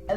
Boy,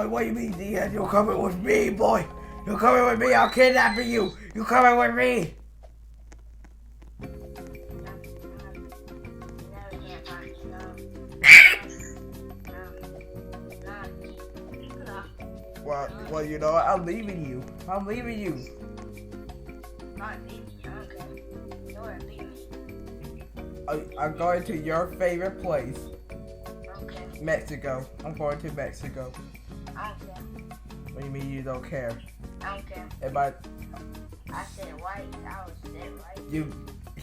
what do you mean, Diaz? You're coming with me, boy. You're coming with me. I'll kidnap you. You're coming with me. Well, you know what? I'm leaving you. Not leaving you, okay. You're leaving me. I'm going to your favorite place. Okay. Mexico. I'm going to Mexico. I don't care. What do you mean you don't care? I don't care. If I said white. I was dead white.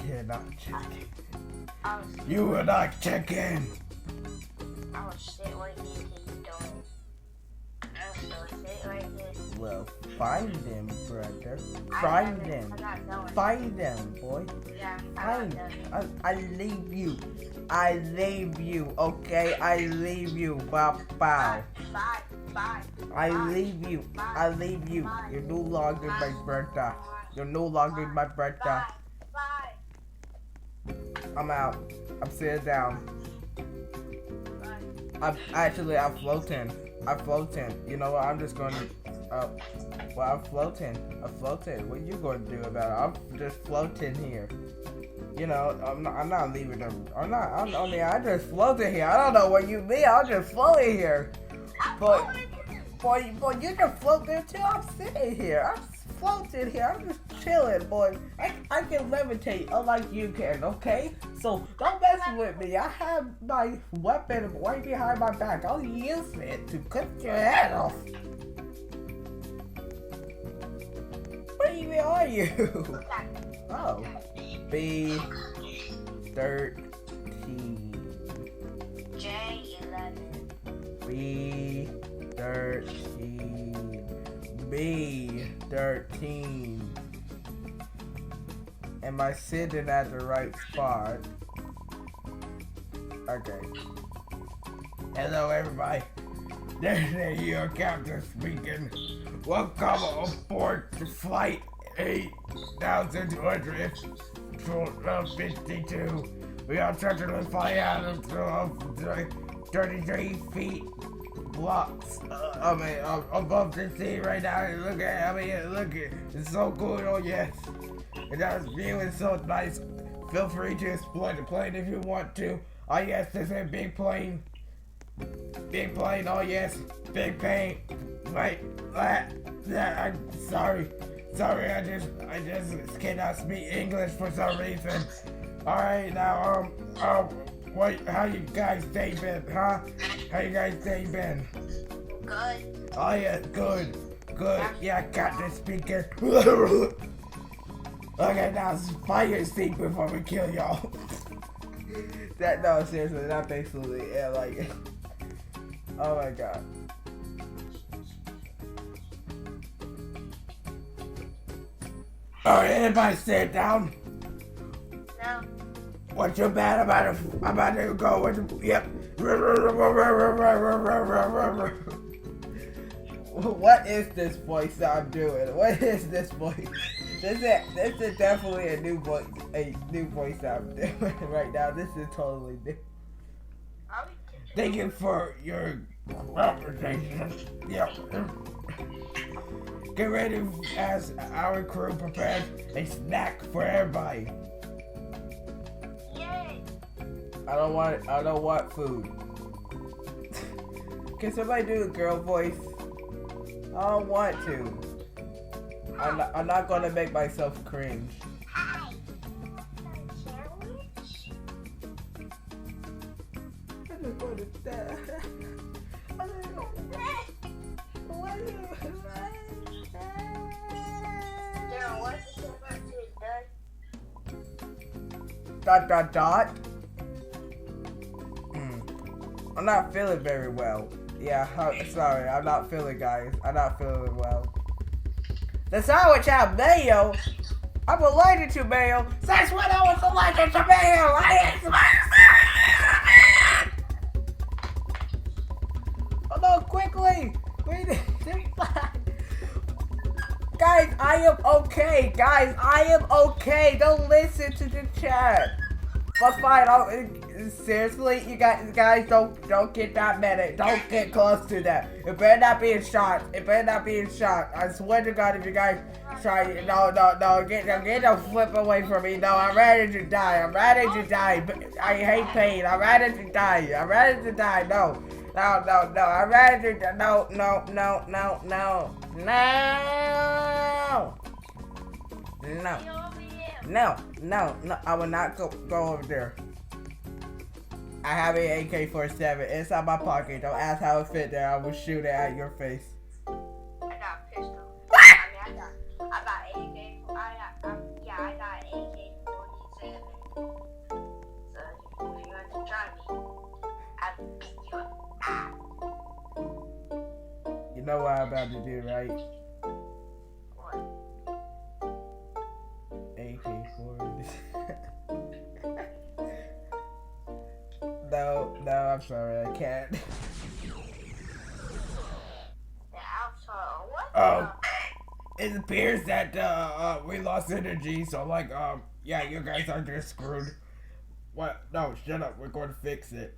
You're not checking. I was You will not check in. I was sit right here till you don't. I was still sit right here. Well, find them, brother. I'm not going. Find them, boy. Yeah, Find I'm them. not I leave you. I leave you, okay? I leave you. Bow, bow. Bye. I leave you. I leave you. You're no longer my brother. You're no longer my brother. Bye. I'm out. I'm sitting down. I'm floating. I'm floating. You know what? I'm just going to. Well, I'm floating. What are you going to do about it? I'm just floating here. You know, I'm not leaving them. I'm just floating here. I don't know what you mean. I'm just floating here. But you can float there too. I'm sitting here. I'm floating here. I'm just chilling, boy. I can levitate unlike you can, okay? So don't mess with me. I have my weapon right behind my back. I'll use it to cut your head off. Where even are you? Oh. B13. J11. B13. Am I sitting at the right spot? Okay. Hello, everybody. This is your captain speaking. Welcome aboard to flight 8252. We are trying to fly out of 33 feet blocks. Above the sea right now. Look at it. It's so cool. Oh yes. And that view is so nice. Feel free to explore the plane if you want to. Oh yes, this is a big plane. Oh yes, big plane. Wait, I'm sorry, I just cannot speak English for some reason. All right, now wait, how you guys day been, huh? How you guys day been? Good. Oh yeah, good. Yeah, I got this speaker. Okay, now fire seat before we kill y'all. No, seriously, that basically, yeah, like, oh my god. Alright, anybody sit down? No. What's your bad about to go with, yep. What is this voice that I'm doing? What is this voice? This is definitely a new voice that I'm doing right now. This is totally new. Thank you for your conversation. Yep. Get ready as our crew prepares a snack for everybody. Yay! I don't want food. Can somebody do a girl voice? I don't want to. I'm not gonna make myself cringe. Hi. I'm just going to die. Dot. I'm not feeling very well. Yeah, sorry, I'm not feeling, guys. I'm not feeling well. The sandwich had mayo. I'm allergic to mayo. Since when I was allergic to mayo? Oh no, quickly! Wait, Guys, I am okay. Guys, I am okay. Don't listen to the chat. But fine. Seriously, you guys don't get that many. Don't get close to that. It better not be a shot. It better not be a shot. I swear to God, if you guys try, no, get the flip away from me. No, I'm ready to die. I'm ready to die. I hate pain. I'm ready to die. I'm ready to die. No. I'm ready to no. No, I will not go over there. I have an AK-47 inside my pocket. Don't ask how it fit there. I will shoot it at your face. I got a pistol. I got AK. I got AK-47. So if you want to try me, I'll beat you up. You know what I'm about to do, right? What? AK-47. No, I'm sorry, I can't. What? It appears that we lost energy, so like yeah, you guys are just screwed. What? No, shut up. We're going to fix it.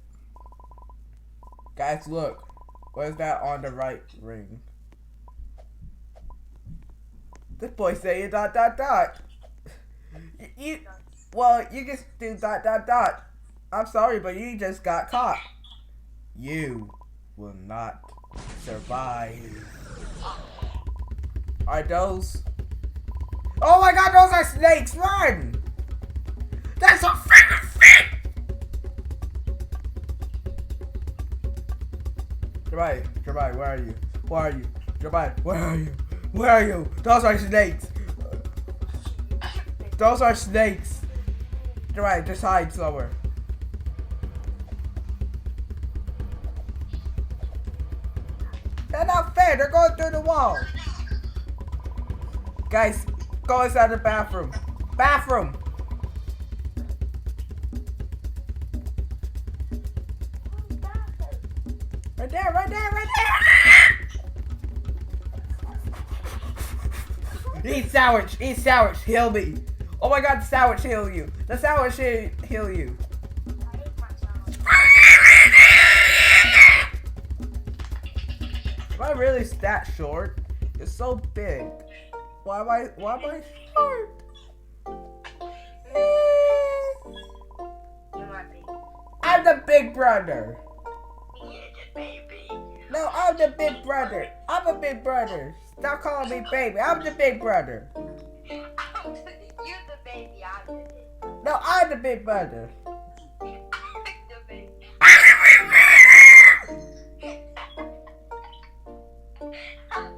Guys, look. What's that on the right ring? This boy saying ... You just do ... I'm sorry, but you just got caught. You will not survive. Are those... Oh my God, those are snakes! Run! That's a freaking thing! Jeremiah, where are you? Where are you? Jeremiah, where are you? Where are you? Those are snakes! Those are snakes! Jeremiah, just hide somewhere. They're not fair, they're going through the wall! Guys, go inside the bathroom. Bathroom! Right there! Eat sandwich, heal me. Oh my God, the sandwich heal you. The sandwich heal you. Am I really that short? It's so big. Why am I short? I'm the big brother. No, I'm the big brother. I'm a big brother. Stop calling me baby. I'm the big brother. You're the baby. I'm the big. No, I'm the big brother. The baby. I'm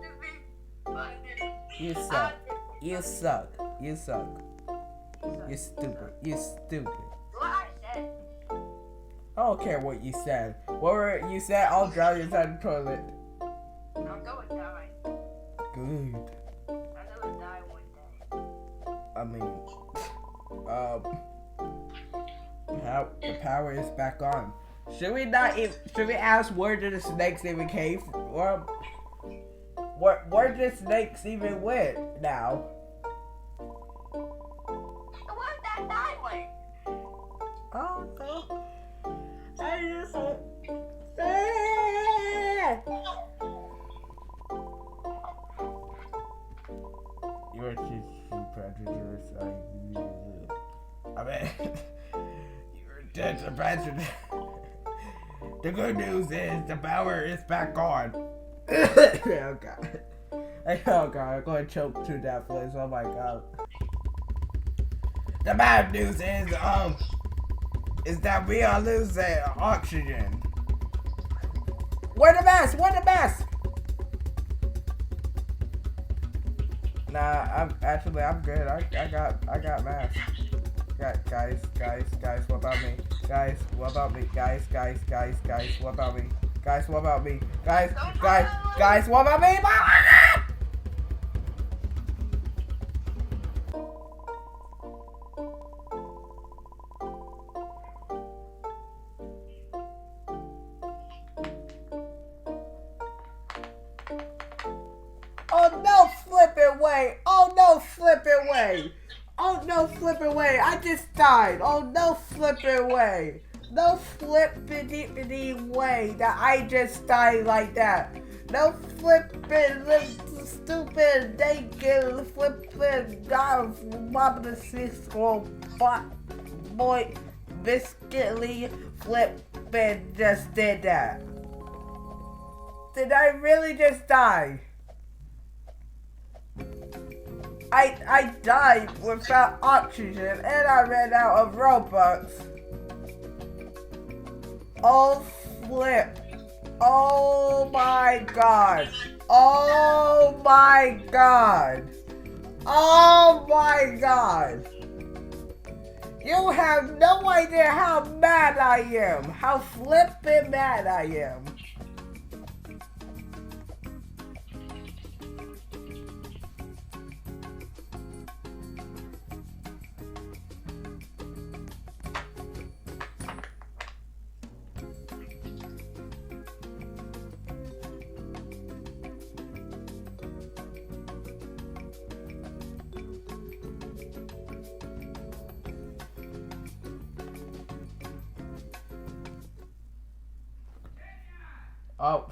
the big brother. You suck. You suck. You suck. You stupid. You stupid. What I said. I don't care what you said. Whatever you said, I'll drown you inside the toilet. I'm going to die. Good. I'm going to die one day. I mean, the power is back on. Should we ask where did the snakes even came from? Where did snakes even went now? Where's that diamond? Oh no. I just You're too predators. I mean, you're dead to predator. The good news is the power is back on. Oh God. Oh God, I'm going to choke to that place. Oh my God. The bad news is that we are losing oxygen. Where the mask? Where the mask? Nah, I'm good. I got mask. Guys, what about me? Guys, what about me? Guys, what about me? Guys, what about me? Guys, what about me? Oh no, flipping way! way. Oh no, flipping way. Oh no, flipping way. I just died. Oh no, flipping way. No flippity way that I just died like that. No flipping, stupid, naked, flipping, mobbing the six-year-old boy, biscuitly flipping just did that. Did I really just die? I died without oxygen and I ran out of Robux. Oh flip. Oh my god. Oh my god. Oh my god. You have no idea how mad I am. How flippin' mad I am. Oh,